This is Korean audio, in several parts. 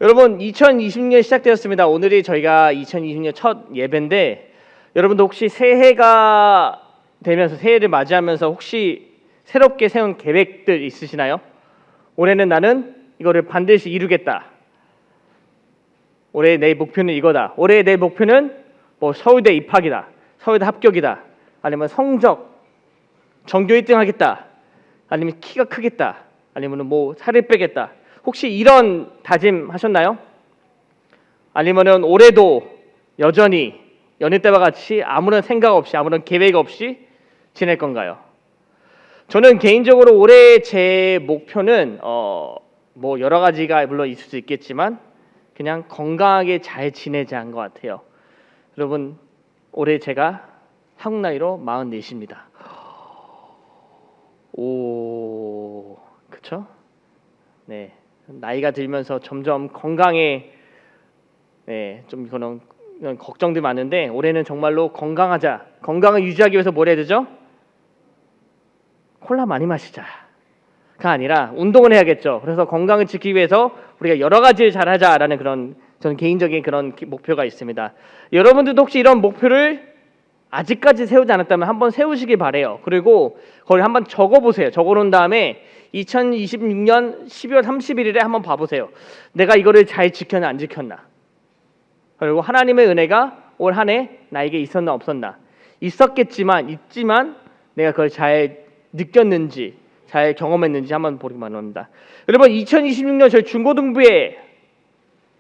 여러분 2020년 시작되었습니다. 오늘이 저희가 2020년 첫 예배인데 여러분도 혹시 새해가 되면서 새해를 맞이하면서 혹시 새롭게 세운 계획들 있으시나요? 올해는 나는 이거를 반드시 이루겠다. 올해 내 목표는 이거다. 올해 내 목표는 뭐 서울대 입학이다. 서울대 합격이다. 아니면 성적 전교 1등 하겠다. 아니면 키가 크겠다. 아니면 뭐 살을 빼겠다. 혹시 이런 다짐 하셨나요? 아니면은 올해도 여전히 여느 때와 같이 아무런 생각 없이 아무런 계획 없이 지낼 건가요? 저는 개인적으로 올해 제 목표는 뭐 여러 가지가 물론 있을 수 있겠지만 그냥 건강하게 잘 지내자인 것 같아요. 여러분 올해 제가 한국 나이로 44입니다. 오, 그쵸? 네, 나이가 들면서 점점 건강에 좀 그런 걱정들 많은데 올해는 정말로 건강하자. 건강을 유지하기 위해서 뭘 해야 되죠? 콜라 많이 마시자가 아니라 운동을 해야겠죠. 그래서 건강을 지키기 위해서 우리가 여러 가지를 잘하자라는 그런 저는 개인적인 그런 목표가 있습니다. 여러분들도 혹시 이런 목표를 아직까지 세우지 않았다면 한번 세우시길 바래요. 그리고 거기 한번 적어보세요. 적어놓은 다음에 2026년 12월 31일에 한번 봐보세요. 내가 이거를 잘 지켰나 안 지켰나. 그리고 하나님의 은혜가 올 한 해 나에게 있었나 없었나. 있지만 내가 그걸 잘 느꼈는지 잘 경험했는지 한번 보기만 합니다. 여러분 2026년 저희 중고등부에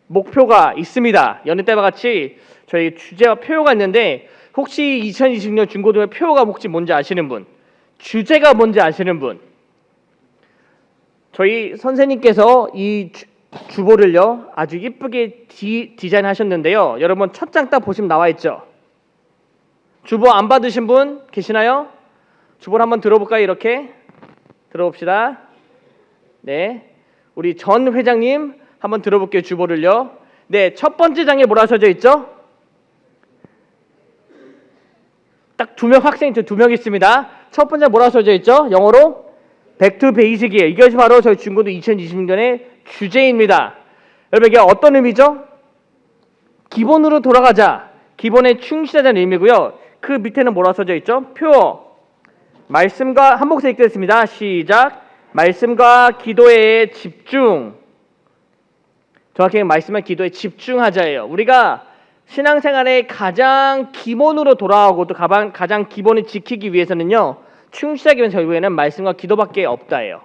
목표가 있습니다. 여느 때와 같이 저희 주제와 표가 있는데 혹시 2026년 중고등부 표가 혹시 뭔지 아시는 분? 주제가 뭔지 아시는 분? 저희 선생님께서 이 주보를요 아주 예쁘게 디자인하셨는데요. 여러분 첫 장 딱 보시면 나와 있죠. 주보 안 받으신 분 계시나요? 주보를 한번 들어볼까요? 이렇게 들어봅시다. 네, 우리 전 회장님 한번 들어볼게요. 주보를요. 네, 첫 번째 장에 뭐라 써져 있죠? 딱 2명 학생이 2명 있습니다. 첫 번째 뭐라 써져 있죠? 영어로 백투 베이직이에요. 이것이 바로 저희 중고등 2026년의 주제입니다. 여러분 이게 어떤 의미죠? 기본으로 돌아가자. 기본에 충실하자는 의미고요. 그 밑에는 뭐라 써져 있죠? 표. 말씀과 한 목소리 읽겠습니다. 시작. 말씀과 기도에 집중. 정확히 말씀과 기도에 집중하자예요. 우리가 신앙생활의 가장 기본으로 돌아오고 또 가장 기본을 지키기 위해서는요. 충실하기 위해서 결국에는 말씀과 기도밖에 없다예요.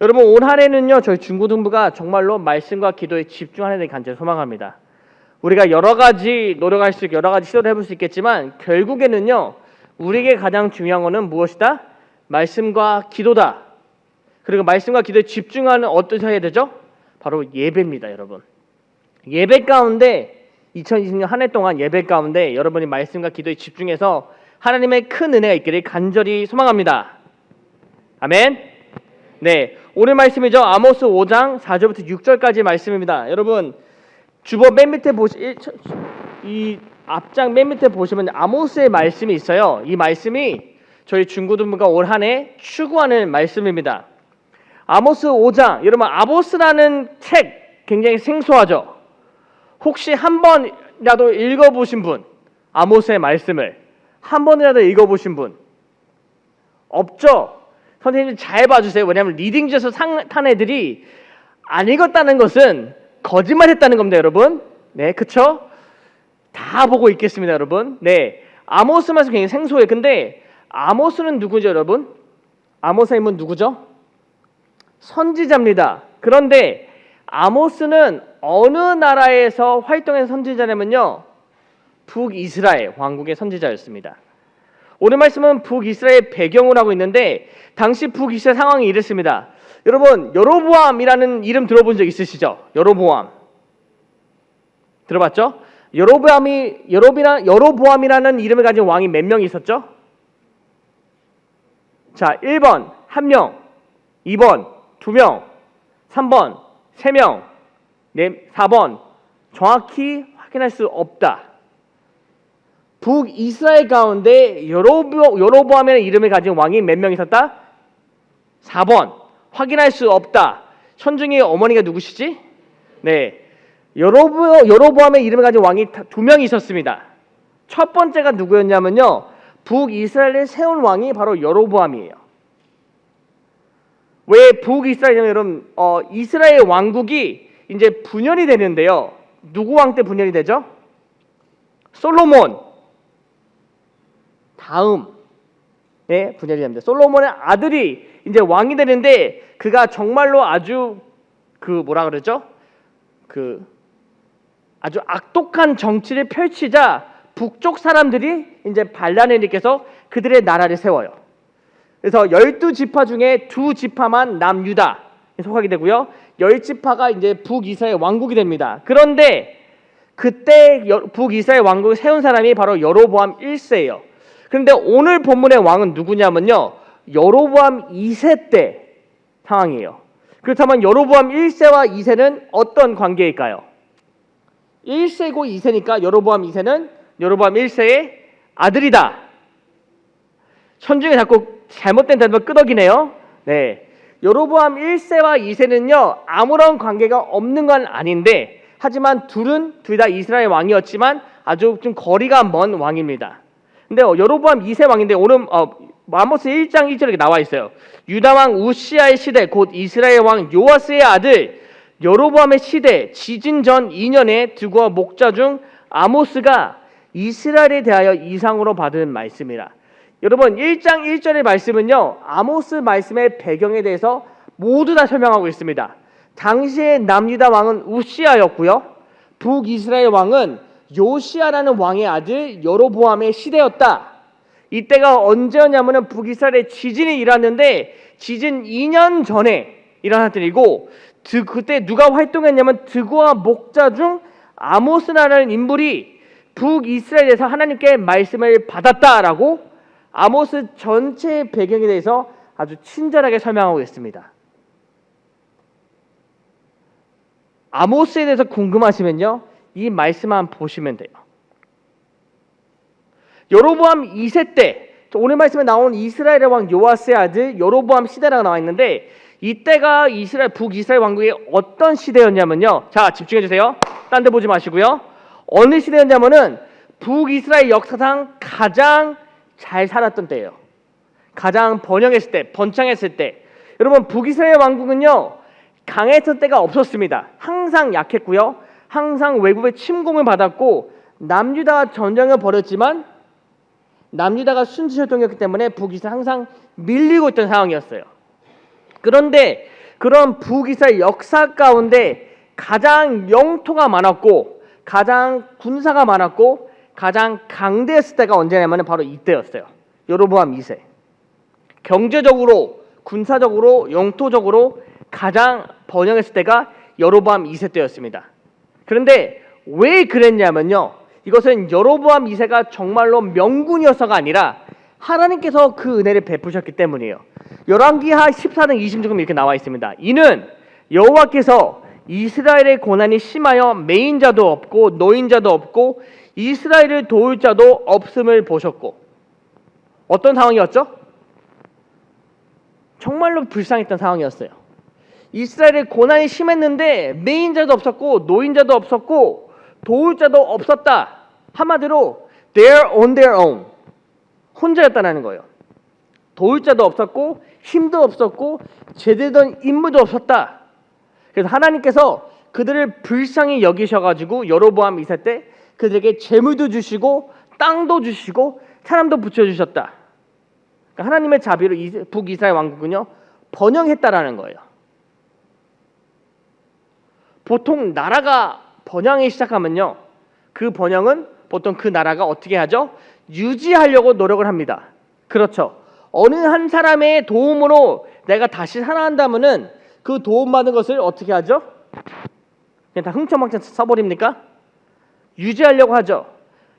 여러분 올 한 해는요. 저희 중고등부가 정말로 말씀과 기도에 집중하는 데 간절히 소망합니다. 우리가 여러 가지 노력할 수 있고 여러 가지 시도를 해볼 수 있겠지만 결국에는요. 우리에게 가장 중요한 것은 무엇이다? 말씀과 기도다. 그리고 말씀과 기도에 집중하는 어떻게 해야 되죠? 바로 예배입니다. 여러분. 예배 가운데 2020년 한 해 동안 예배 가운데 여러분이 말씀과 기도에 집중해서 하나님의 큰 은혜가 있기를 간절히 소망합니다. 아멘. 네, 오늘 말씀이죠. 아모스 5장 4절부터 6절까지 말씀입니다. 여러분 주보 맨 밑에 이 앞장 맨 밑에 보시면 아모스의 말씀이 있어요. 이 말씀이 저희 중고등부가 올 한 해 추구하는 말씀입니다. 아모스 5장, 여러분 아모스라는 책 굉장히 생소하죠. 혹시 한 번이라도 읽어보신 분, 아모스의 말씀을 한 번이라도 읽어보신 분 없죠? 선생님 잘 봐주세요. 왜냐하면 리딩지에서 탄 애들이 안 읽었다는 것은 거짓말했다는 겁니다, 여러분. 네, 그쵸? 다 보고 있겠습니다, 여러분. 네, 아모스 말씀 굉장히 생소해요. 근데 아모스는 누구죠, 여러분? 아모스님은 누구죠? 선지자입니다. 그런데 아모스는 어느 나라에서 활동한 선지자냐면요, 북이스라엘 왕국의 선지자였습니다. 오늘 말씀은 북이스라엘 배경을 하고 있는데 당시 북이스라엘 상황이 이랬습니다. 여러분 여로보암이라는 이름 들어본 적 있으시죠? 여로보암 들어봤죠? 여로보암이라는 이름을 가진 왕이 몇 명 있었죠? 자, 1번 1명, 2번 2명, 3번 3명, 4번 정확히 확인할 수 없다. 북이스라엘 가운데 여로보암이라는 이름을 가진 왕이 몇 명 있었다? 4번 확인할 수 없다. 천중의 어머니가 누구시지? 네, 여로보암의 이름을 가진 왕이 두 명이 있었습니다. 첫 번째가 누구였냐면요, 북이스라엘을 세운 왕이 바로 여로보암이에요. 왜 북이스라엘이냐면 여러분, 이스라엘 왕국이 이제 분열이 되는데요. 누구 왕 때 분열이 되죠? 솔로몬 다음 분열이 됩니다. 솔로몬의 아들이 이제 왕이 되는데 그가 정말로 아주 아주 악독한 정치를 펼치자 북쪽 사람들이 이제 반란을 일으켜서 그들의 나라를 세워요. 그래서 12지파 중에 2지파만 남유다에 속하게 되고요. 10지파가 이제 북이스라엘 왕국이 됩니다. 그런데 그때 북이스라엘 왕국을 세운 사람이 바로 여로보암 1세예요. 그런데 오늘 본문의 왕은 누구냐면요, 여로보암 2세 때 상황이에요. 그렇다면 여로보암 1세와 2세는 어떤 관계일까요? 1세고 2세니까 여로보암 2세는 여로보암 1세의 아들이다. 천중에 자꾸 잘못된 단어 끄덕이네요. 네, 여로보암 1세와 2세는요 아무런 관계가 없는 건 아닌데, 하지만 둘 다 이스라엘 왕이었지만 아주 좀 거리가 먼 왕입니다. 근데 여로보암 2세 왕인데 오늘 아모스 1장 1절에 나와 있어요. 유다 왕 우시아의 시대, 곧 이스라엘 왕 요아스의 아들 여로보암의 시대 지진 전 2년에 드고와 목자 중 아모스가 이스라엘에 대하여 이상으로 받은 말씀이라. 여러분, 1장 1절의 말씀은요 아모스 말씀의 배경에 대해서 모두 다 설명하고 있습니다. 당시의 남유다 왕은 우시아였고요, 북이스라엘 왕은 요시아라는 왕의 아들 여로보암의 시대였다. 이때가 언제였냐면은 북이스라엘의 지진이 일어났는데 지진 2년 전에 일어났던 일이고, 그때 누가 활동했냐면 드고와 목자 중 아모스라는 인물이 북이스라엘에서 하나님께 말씀을 받았다라고 아모스 전체의 배경에 대해서 아주 친절하게 설명하고 있습니다. 아모스에 대해서 궁금하시면요 이 말씀만 보시면 돼요. 여로보암 2세 때 오늘 말씀에 나온 이스라엘의 왕 요아스의 아들 여로보암 시대라고 나와 있는데, 이때가 북이스라엘 왕국의 어떤 시대였냐면요, 자 집중해 주세요. 딴 데 보지 마시고요. 어느 시대였냐면은 북이스라엘 역사상 가장 잘 살았던 때예요. 가장 번영했을 때, 번창했을 때. 여러분, 북이스라엘 왕국은요 강했던 때가 없었습니다. 항상 약했고요, 항상 외국의 침공을 받았고, 남유다와 전쟁을 벌였지만 남유다가 순지혈통이었기 때문에 북이스라엘 항상 밀리고 있던 상황이었어요. 그런데 그런 북이스라엘 역사 가운데 가장 영토가 많았고 가장 군사가 많았고 가장 강대했을 때가 언제냐면 바로 이때였어요. 여로보암 2세. 경제적으로, 군사적으로, 영토적으로 가장 번영했을 때가 여로보암 2세 때였습니다. 그런데 왜 그랬냐면요, 이것은 여로보암 2세가 정말로 명군이어서가 아니라 하나님께서 그 은혜를 베푸셨기 때문이에요. 열왕기하 14장 20절 이렇게 나와 있습니다. 이는 여호와께서 이스라엘의 고난이 심하여 매인자도 없고 노인자도 없고 이스라엘을 도울 자도 없음을 보셨고. 어떤 상황이었죠? 정말로 불쌍했던 상황이었어요. 이스라엘의 고난이 심했는데 매인자도 없었고 노인자도 없었고 도울 자도 없었다. 한마디로 they're on their own, 혼자였다는 거예요. 도울 자도 없었고 힘도 없었고 제대로 된 임무도 없었다. 그래서 하나님께서 그들을 불쌍히 여기셔가지고 여로보암 2세 때 그들에게 재물도 주시고 땅도 주시고 사람도 붙여주셨다. 그러니까 하나님의 자비로 북이스라엘 왕국은요 번영했다라는 거예요. 보통 나라가 번영하기 시작하면요 그 번영은 보통 그 나라가 어떻게 하죠? 유지하려고 노력을 합니다. 그렇죠. 어느 한 사람의 도움으로 내가 다시 살아난다면은 그 도움받은 것을 어떻게 하죠? 그냥 다 흥청망청 써버립니까? 유지하려고 하죠.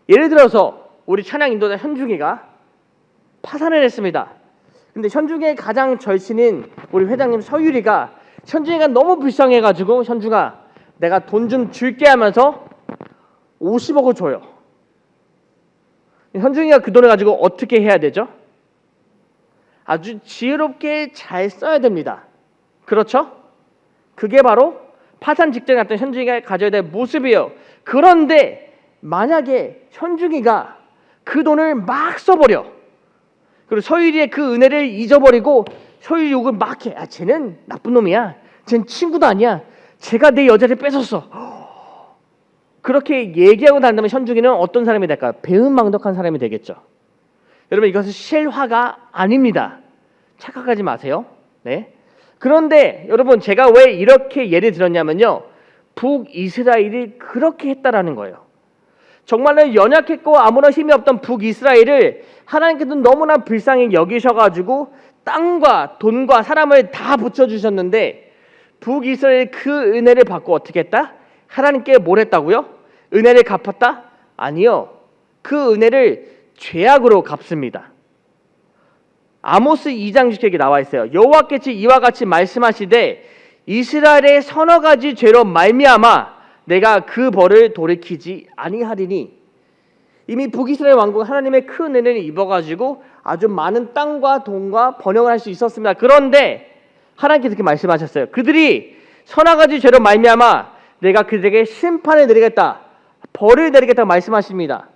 예를 들어서 우리 찬양 인도자 현중이가 파산을 했습니다. 근데 현중이의 가장 절친인 우리 회장님 서유리가 현중이가 너무 불쌍해가지고 현중아 내가 돈 좀 줄게 하면서 50억을 줘요. 현중이가 그 돈을 가지고 어떻게 해야 되죠? 아주 지혜롭게 잘 써야 됩니다. 그렇죠? 그게 바로 파산 직전에 갔던 현중이가 가져야 될 모습이에요. 그런데 만약에 현중이가 그 돈을 막 써버려. 그리고 서율이의 그 은혜를 잊어버리고 서율이 욕을 막 해. 쟤는 나쁜 놈이야. 쟤는 친구도 아니야. 쟤가 내 여자를 뺏었어. 그렇게 얘기하고 난다면 현중이는 어떤 사람이 될까요? 배은망덕한 사람이 되겠죠. 여러분, 이것은 실화가 아닙니다. 착각하지 마세요. 네. 그런데 여러분, 제가 왜 이렇게 예를 들었냐면요, 북이스라엘이 그렇게 했다라는 거예요. 정말로 연약했고 아무런 힘이 없던 북이스라엘을 하나님께서 너무나 불쌍히 여기셔가지고 땅과 돈과 사람을 다 붙여주셨는데, 북이스라엘 그 은혜를 받고 어떻게 했다? 하나님께 뭘 했다고요? 은혜를 갚았다? 아니요. 그 은혜를 죄악으로 갚습니다. 아모스 2장 6절에 나와 있어요. 여호와께서 이와 같이 말씀하시되 이스라엘의 서너 가지 죄로 말미암아 내가 그 벌을 돌이키지 아니하리니. 이미 북이스라엘 왕국 하나님의 큰 은혜를 입어가지고 아주 많은 땅과 돈과 번영을 할 수 있었습니다. 그런데 하나님께서 이렇게 말씀하셨어요. 그들이 서너 가지 죄로 말미암아 내가 그들에게 심판을 내리겠다, 벌을 내리겠다고 말씀하십니다.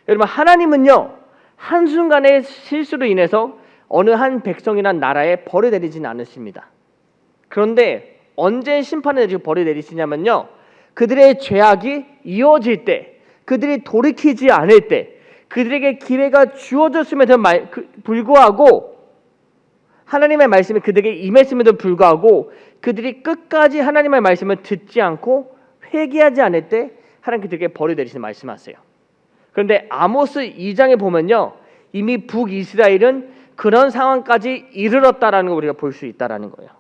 여러분, 하나님은요, 한순간의 실수로 인해서 어느 한 백성이나 나라에 벌을 내리지는 않으십니다. 그런데 언제 심판을 내리고 벌을 내리시냐면요, 그들의 죄악이 이어질 때, 그들이 돌이키지 않을 때, 그들에게 기회가 주어졌음에도 불구하고, 하나님의 말씀이 그들에게 임했음에도 불구하고 그들이 끝까지 하나님의 말씀을 듣지 않고 회개하지 않을 때 하나님 그들에게 벌을 내리시는 말씀하세요. 그런데 아모스 2장에 보면요, 이미 북이스라엘은 그런 상황까지 이르렀다라는 걸 우리가 볼 수 있다라는 거예요.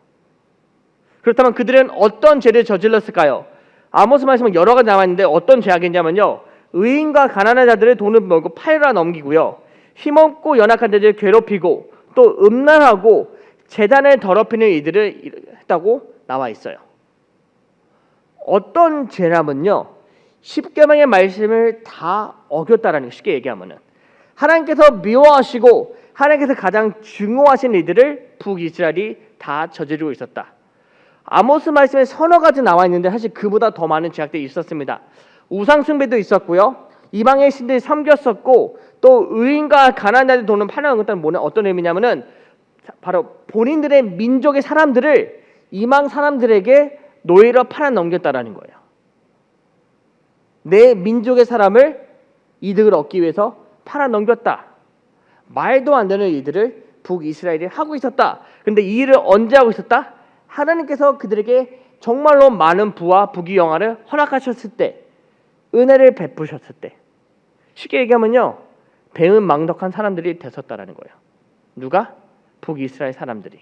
그렇다면 그들은 어떤 죄를 저질렀을까요? 아모스 말씀은 여러 가지 나와 있는데 어떤 죄악이냐면요, 의인과 가난한 자들의 돈을 몰고 팔아 넘기고요, 힘없고 연약한 자들을 괴롭히고 또 음란하고 제단을 더럽히는 이들을 했다고 나와 있어요. 어떤 죄라면요, 십계명의 말씀을 다 어겼다라는 거. 쉽게 얘기하면은 하나님께서 미워하시고 하나님께서 가장 증오하신 이들을 북이스라엘이 다 저지르고 있었다. 아모스 말씀에 서너 가지 나와 있는데 사실 그보다 더 많은 죄악들이 있었습니다. 우상 숭배도 있었고요, 이방의 신들이 섬겼었고, 또 의인과 가난한 자들 돈을 팔아넘겼다는 뭐냐, 어떤 의미냐면은 바로 본인들의 민족의 사람들을 이방 사람들에게 노예로 팔아넘겼다라는 거예요. 내 민족의 사람을 이득을 얻기 위해서 팔아넘겼다. 말도 안 되는 일들을 북이스라엘이 하고 있었다. 그런데 이 일을 언제 하고 있었다? 하나님께서 그들에게 정말로 많은 부와 부귀영화를 허락하셨을 때, 은혜를 베푸셨을 때, 쉽게 얘기하면요, 배은망덕한 사람들이 됐었다라는 거예요. 누가? 북이스라엘 사람들이.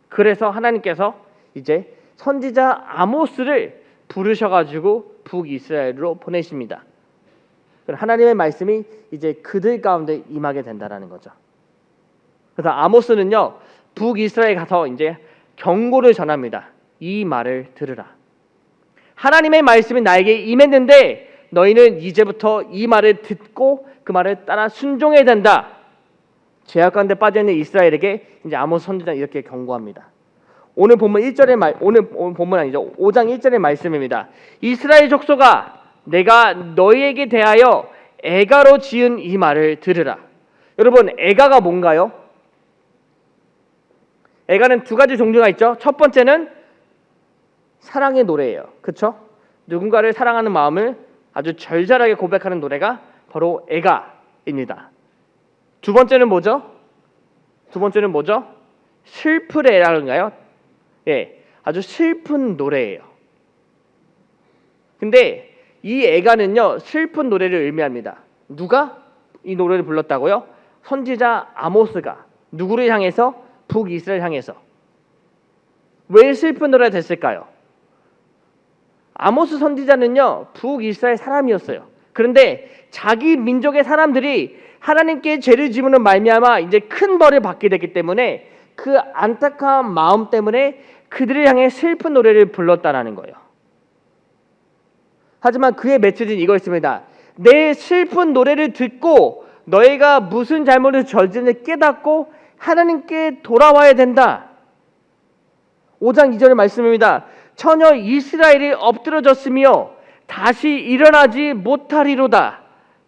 그래서 하나님께서 이제 선지자 아모스를 부르셔가지고 북이스라엘로 보내십니다. 하나님의 말씀이 이제 그들 가운데 임하게 된다라는 거죠. 그래서 아모스는요, 북이스라엘 가서 이제 경고를 전합니다. 이 말을 들으라. 하나님의 말씀이 나에게 임했는데 너희는 이제부터 이 말을 듣고 그 말을 따라 순종해야 된다. 죄악 가운데 빠져 있는 이스라엘에게 이제 아모스 선지자는 이렇게 경고합니다. 오늘 본문 1절의 오늘 본문 아니죠. 5장 1절의 말씀입니다. 이스라엘 족속아, 내가 너희에게 대하여 애가로 지은 이 말을 들으라. 여러분, 애가가 뭔가요? 애가는 두 가지 종류가 있죠. 첫 번째는 사랑의 노래예요. 그렇죠? 누군가를 사랑하는 마음을 아주 절절하게 고백하는 노래가 바로 애가입니다. 두 번째는 뭐죠? 슬프레라는가요? 예, 아주 슬픈 노래예요. 근데 이 애가는요, 슬픈 노래를 의미합니다. 누가 이 노래를 불렀다고요? 선지자 아모스가. 누구를 향해서? 북이스라엘 향해서. 왜 슬픈 노래가 됐을까요? 아모스 선지자는요, 북이스라엘 사람이었어요. 그런데 자기 민족의 사람들이 하나님께 죄를 지으는 말미암아 이제 큰 벌을 받게 됐기 때문에 그 안타까운 마음 때문에 그들을 향해 슬픈 노래를 불렀다라는 거예요. 하지만 그의 메시지는 이거였습니다. 내 슬픈 노래를 듣고 너희가 무슨 잘못을 저지른지 깨닫고 하나님께 돌아와야 된다. 5장 2절의 말씀입니다. 처녀 이스라엘이 엎드러졌으며 다시 일어나지 못하리로다.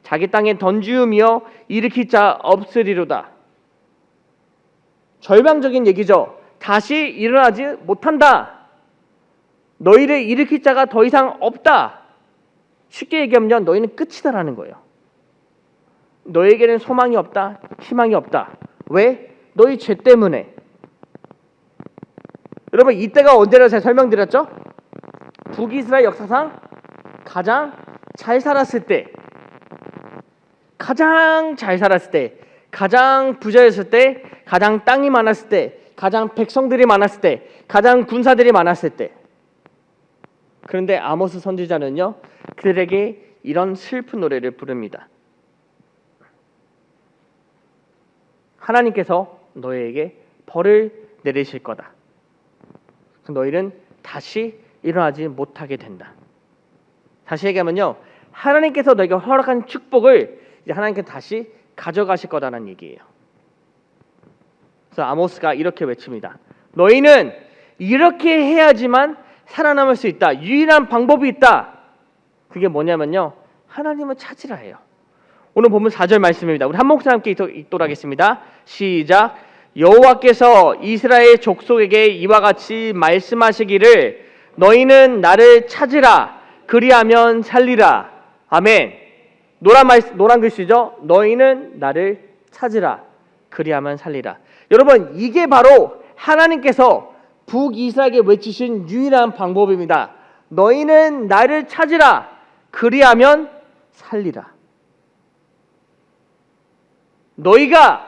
자기 땅에 던지우며 일으킬 자 없으리로다. 절망적인 얘기죠. 다시 일어나지 못한다. 너희를 일으킬 자가 더 이상 없다. 쉽게 얘기하면 너희는 끝이다라는 거예요. 너에게는 소망이 없다. 희망이 없다. 왜? 너희 죄 때문에. 여러분, 이때가 언제라고 제가 설명드렸죠? 북이스라엘 역사상 가장 잘 살았을 때, 가장 잘 살았을 때, 가장 부자였을 때, 가장 땅이 많았을 때, 가장 백성들이 많았을 때, 가장 군사들이 많았을 때. 그런데 아모스 선지자는요, 그들에게 이런 슬픈 노래를 부릅니다. 하나님께서 너희에게 벌을 내리실 거다. 너희는 다시 일어나지 못하게 된다. 다시 얘기하면요, 하나님께서 너희가 허락한 축복을 이제 하나님께 다시 가져가실 거다라는 얘기예요. 그래서 아모스가 이렇게 외칩니다. 너희는 이렇게 해야지만 살아남을 수 있다. 유일한 방법이 있다. 그게 뭐냐면요, 하나님을 찾으라 해요. 오늘 보면 4절 말씀입니다. 우리 한 목소리 함께 읽도록 하겠습니다. 시작. 여호와께서 이스라엘 족속에게 이와 같이 말씀하시기를 너희는 나를 찾으라. 그리하면 살리라. 아멘. 노란 글씨죠. 너희는 나를 찾으라. 그리하면 살리라. 여러분, 이게 바로 하나님께서 북이스라엘에게 외치신 유일한 방법입니다. 너희는 나를 찾으라. 그리하면 살리라. 너희가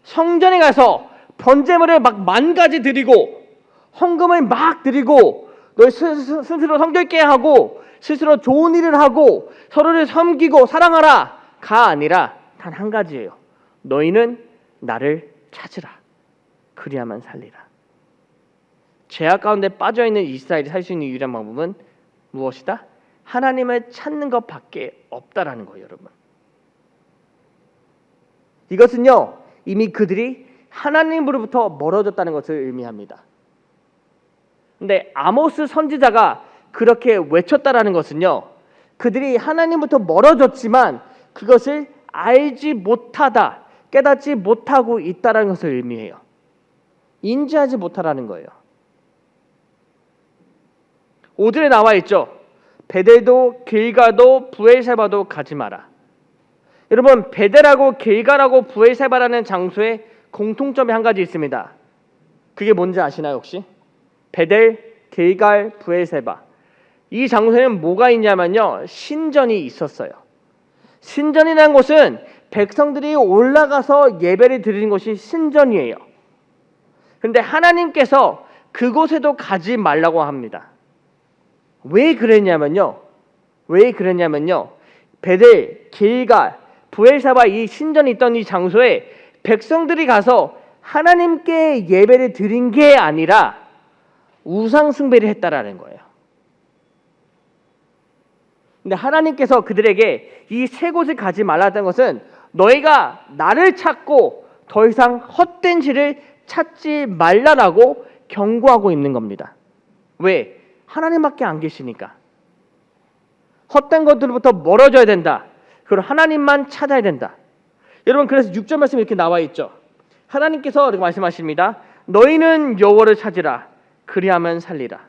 성전에 가서 번제물을 막 10,000가지 드리고 헌금을 막 드리고 너희 스스로 성결케 하고 스스로 좋은 일을 하고 서로를 섬기고 사랑하라가 아니라 단 한 가지예요. 너희는 나를 찾으라. 그리하면 살리라. 죄악 가운데 빠져있는 이스라엘이 살 수 있는 유일한 방법은 무엇이다? 하나님을 찾는 것밖에 없다라는 거예요, 여러분. 이것은요, 이미 그들이 하나님으로부터 멀어졌다는 것을 의미합니다. 근데 아모스 선지자가 그렇게 외쳤다라는 것은요, 그들이 하나님부터 멀어졌지만 그것을 알지 못하다, 깨닫지 못하고 있다라는 것을 의미해요. 인지하지 못하라는 거예요. 5절에 나와 있죠. 베델도 길가도 부엘세바도 가지 마라. 여러분, 베델하고 길가라고 부엘세바라는 장소에 공통점이 한 가지 있습니다. 그게 뭔지 아시나요, 혹시? 베델, 길갈, 부엘세바. 이 장소에는 뭐가 있냐면요, 신전이 있었어요. 신전이라는 곳은 백성들이 올라가서 예배를 드리는 곳이 신전이에요. 그런데 하나님께서 그곳에도 가지 말라고 합니다. 왜 그랬냐면요, 베델, 길갈, 부엘세바 이 신전이 있던 이 장소에 백성들이 가서 하나님께 예배를 드린 게 아니라 우상 숭배를 했다라는 거예요. 근데 하나님께서 그들에게 이 세 곳을 가지 말라는 것은 너희가 나를 찾고 더 이상 헛된 신을 찾지 말라라고 경고하고 있는 겁니다. 왜? 하나님밖에 안 계시니까. 헛된 것들로부터 멀어져야 된다. 그리고 하나님만 찾아야 된다. 여러분, 그래서 6절 말씀이 이렇게 나와 있죠. 하나님께서 이렇게 말씀하십니다. 너희는 여호와를 찾으라. 그리하면 살리라.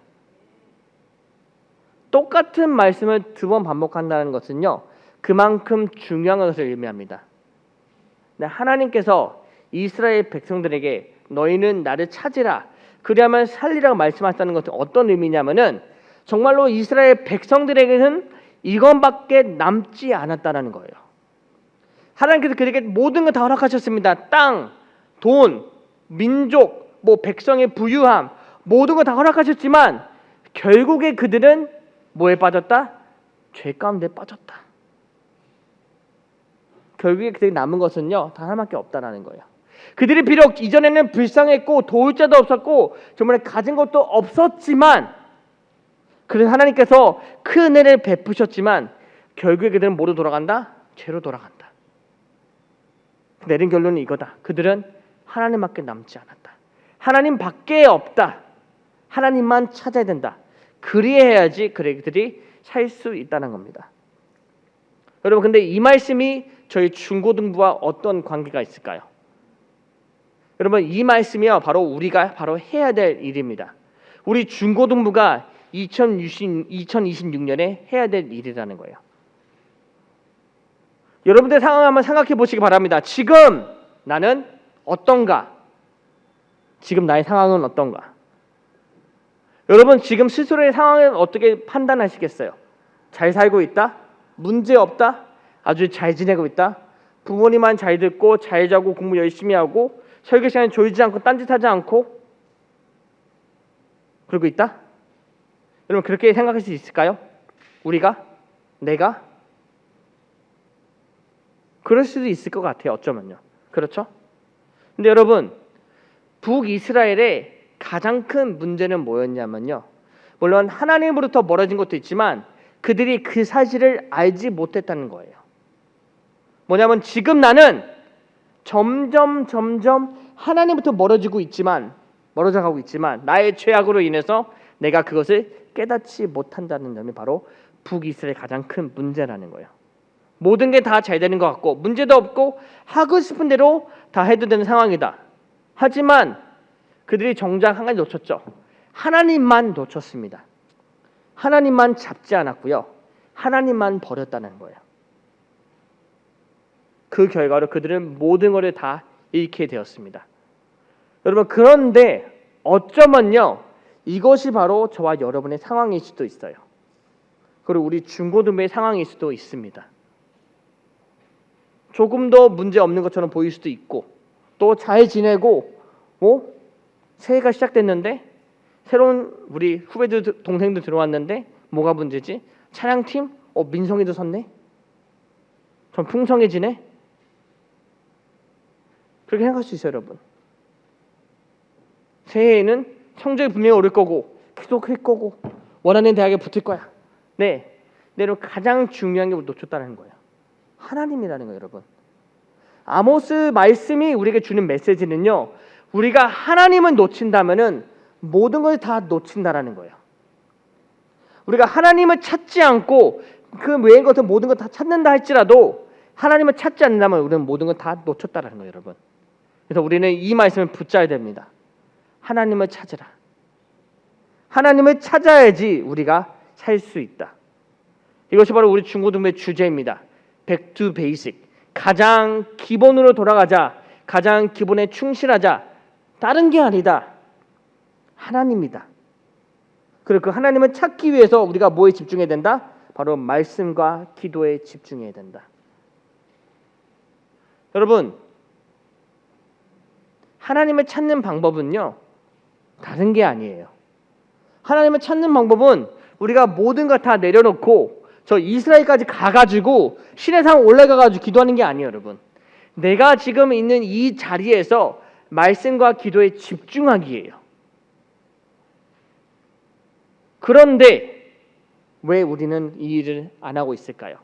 똑같은 말씀을 2번 반복한다는 것은요, 그만큼 중요한 것을 의미합니다. 하나님께서 이스라엘 백성들에게 너희는 나를 찾으라. 그리하면 살리라고 말씀하셨다는 것은 어떤 의미냐면은 정말로 이스라엘 백성들에게는 이것밖에 남지 않았다는 거예요. 하나님께서 그들에게 모든 걸 다 허락하셨습니다. 땅, 돈, 민족, 백성의 부유함, 모든 걸 다 허락하셨지만 결국에 그들은 뭐에 빠졌다? 죄 가운데 빠졌다. 결국에 그들이 남은 것은요, 단 하나밖에 없다라는 거예요. 그들이 비록 이전에는 불쌍했고 도울 자도 없었고 정말 가진 것도 없었지만, 그래서 하나님께서 큰 은혜를 베푸셨지만 결국에 그들은 뭐로 돌아간다? 죄로 돌아간다. 내린 결론은 이거다. 그들은 하나님밖에 남지 않았다. 하나님밖에 없다. 하나님만 찾아야 된다. 그리해야지 그들이 살 수 있다는 겁니다. 여러분, 근데 이 말씀이 저희 중고등부와 어떤 관계가 있을까요? 여러분, 이 말씀이요 바로 우리가 바로 해야 될 일입니다. 우리 중고등부가 2026년에 해야 될 일이라는 거예요. 여러분들 상황 한번 생각해 보시기 바랍니다. 지금 나는 어떤가? 지금 나의 상황은 어떤가? 여러분, 지금 스스로의 상황을 어떻게 판단하시겠어요? 잘 살고 있다? 문제 없다? 아주 잘 지내고 있다? 부모님만 잘 듣고 잘 자고 공부 열심히 하고 설교 시간에 졸지 않고 딴짓하지 않고 그러고 있다? 여러분, 그렇게 생각할 수 있을까요? 우리가? 내가? 그럴 수도 있을 것 같아요. 어쩌면요. 그렇죠? 근데 여러분, 북이스라엘의 가장 큰 문제는 뭐였냐면요, 물론 하나님으로부터 멀어진 것도 있지만 그들이 그 사실을 알지 못했다는 거예요. 뭐냐면 지금 나는 점점 하나님부터 멀어져가고 있지만 나의 죄악으로 인해서 내가 그것을 깨닫지 못한다는 점이 바로 북이스라엘의 가장 큰 문제라는 거예요. 모든 게 다 잘 되는 것 같고 문제도 없고 하고 싶은 대로 다 해도 되는 상황이다. 하지만 그들이 정작 한 가지 놓쳤죠. 하나님만 놓쳤습니다. 하나님만 잡지 않았고요. 하나님만 버렸다는 거예요. 그 결과로 그들은 모든 것을 다 잃게 되었습니다. 여러분, 그런데 어쩌면요, 이것이 바로 저와 여러분의 상황일 수도 있어요. 그리고 우리 중고등부의 상황일 수도 있습니다. 조금 더 문제 없는 것처럼 보일 수도 있고 또 잘 지내고 새해가 시작됐는데 새로운 우리 후배들 동생들 들어왔는데 뭐가 문제지? 찬양팀? 민성이도 섰네? 좀 풍성해지네? 그렇게 생각할 수 있어요. 여러분, 새해에는 성적이 분명히 오를 거고 기독할 거고 원하는 대학에 붙을 거야. 네, 여러분, 가장 중요한 게 놓쳤다는 거예요. 하나님이라는 거예요. 여러분, 아모스 말씀이 우리에게 주는 메시지는요, 우리가 하나님을 놓친다면은 모든 걸 다 놓친다라는 거예요. 우리가 하나님을 찾지 않고 그 외의 것들 모든 걸 다 찾는다 할지라도 하나님을 찾지 않는다면 우리는 모든 걸 다 놓쳤다라는 거예요. 여러분, 그래서 우리는 이 말씀을 붙잡아야 됩니다. 하나님을 찾으라. 하나님을 찾아야지 우리가 살 수 있다. 이것이 바로 우리 중고등부의 주제입니다. Back to basic. 가장 기본으로 돌아가자. 가장 기본에 충실하자. 다른 게 아니다. 하나님이다. 그리고 그 하나님을 찾기 위해서 우리가 뭐에 집중해야 된다? 바로 말씀과 기도에 집중해야 된다. 여러분, 하나님을 찾는 방법은요, 다른 게 아니에요. 하나님을 찾는 방법은 우리가 모든 걸 다 내려놓고 저 이스라엘까지 가가지고 시내산 올라가가지고 기도하는 게 아니에요. 여러분, 내가 지금 있는 이 자리에서 말씀과 기도에 집중하기예요. 그런데 왜 우리는 이 일을 안 하고 있을까요?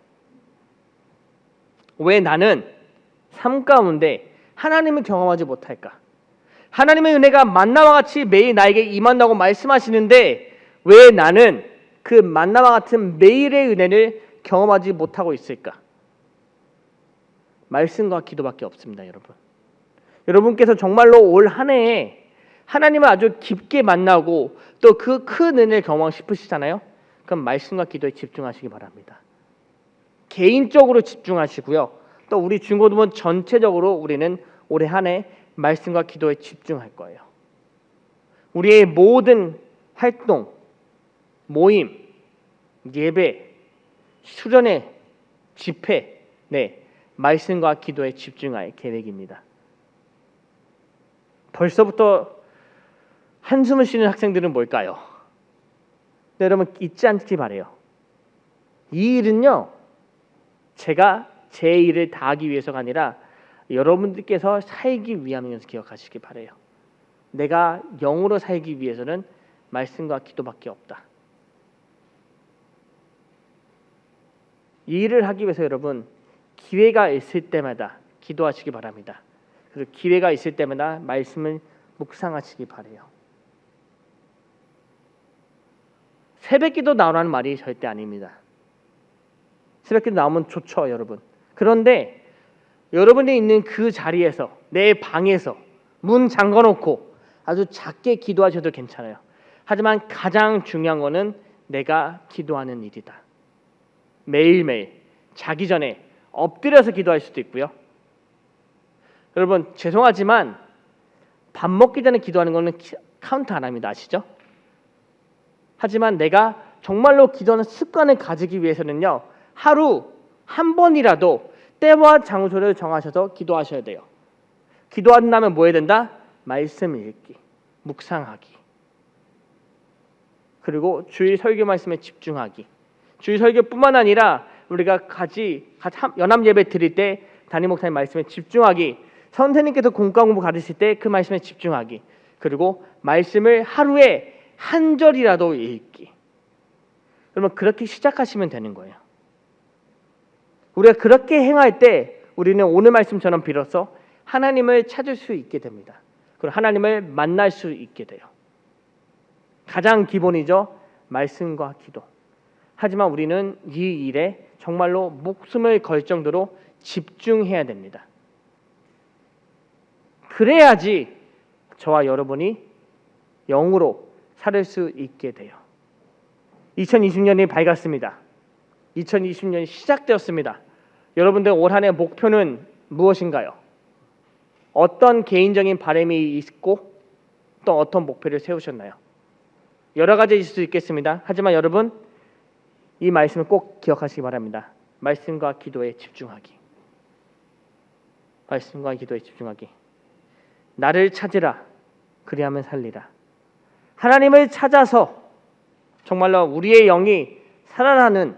왜 나는 삶 가운데 하나님을 경험하지 못할까? 하나님의 은혜가 만나와 같이 매일 나에게 임한다고 말씀하시는데 왜 나는 그 만나와 같은 매일의 은혜를 경험하지 못하고 있을까? 말씀과 기도밖에 없습니다. 여러분, 여러분께서 정말로 올 한 해에 하나님을 아주 깊게 만나고 또 그 큰 은혜를 경험하고 싶으시잖아요. 그럼 말씀과 기도에 집중하시기 바랍니다. 개인적으로 집중하시고요. 또 우리 중고등부 전체적으로 우리는 올해 한 해 말씀과 기도에 집중할 거예요. 우리의 모든 활동, 모임, 예배, 수련회, 집회, 말씀과 기도에 집중할 계획입니다. 벌써부터 한숨을 쉬는 학생들은 뭘까요? 여러분, 잊지 않기 바래요. 이 일은요, 제가 제 일을 다하기 위해서가 아니라 여러분들께서 살기 위함이면서 기억하시기 바래요. 내가 영으로 살기 위해서는 말씀과 기도밖에 없다. 이 일을 하기 위해서 여러분, 기회가 있을 때마다 기도하시기 바랍니다. 그리고 기회가 있을 때마다 말씀을 묵상하시기 바래요. 새벽기도 나오라는 말이 절대 아닙니다. 새벽기도 나오면 좋죠, 여러분. 그런데 여러분이 있는 그 자리에서, 내 방에서 문 잠궈놓고 아주 작게 기도하셔도 괜찮아요. 하지만 가장 중요한 거는 내가 기도하는 일이다. 매일매일 자기 전에 엎드려서 기도할 수도 있고요. 여러분 죄송하지만 밥 먹기 전에 기도하는 거는 카운트 안 합니다. 아시죠? 하지만 내가 정말로 기도하는 습관을 가지기 위해서는요, 하루 한 번이라도 때와 장소를 정하셔서 기도하셔야 돼요. 기도한다면 뭐 해야 된다? 말씀 읽기, 묵상하기, 그리고 주일 설교 말씀에 집중하기. 주일 설교뿐만 아니라 우리가 같이 연합 예배 드릴 때 담임 목사님 말씀에 집중하기, 선생님께서 공과 공부 가르칠 때 그 말씀에 집중하기, 그리고 말씀을 하루에 한 절이라도 읽기. 그러면 그렇게 시작하시면 되는 거예요. 우리가 그렇게 행할 때 우리는 오늘 말씀처럼 빌어서 하나님을 찾을 수 있게 됩니다. 그리고 하나님을 만날 수 있게 돼요. 가장 기본이죠. 말씀과 기도. 하지만 우리는 이 일에 정말로 목숨을 걸 정도로 집중해야 됩니다. 그래야지 저와 여러분이 영으로 살 수 있게 돼요. 2020년이 밝았습니다. 2020년이 시작되었습니다. 여러분들 올 한 해 목표는 무엇인가요? 어떤 개인적인 바람이 있고 또 어떤 목표를 세우셨나요? 여러 가지일 수 있겠습니다. 하지만 여러분 이 말씀을 꼭 기억하시기 바랍니다. 말씀과 기도에 집중하기. 말씀과 기도에 집중하기. 나를 찾으라. 그리하면 살리라. 하나님을 찾아서 정말로 우리의 영이 살아나는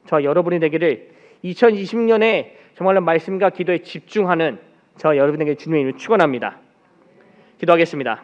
저 여러분이 되기를 2020년에 정말로 말씀과 기도에 집중하는 저 여러분에게 주님의 이름으로 축원합니다. 기도하겠습니다.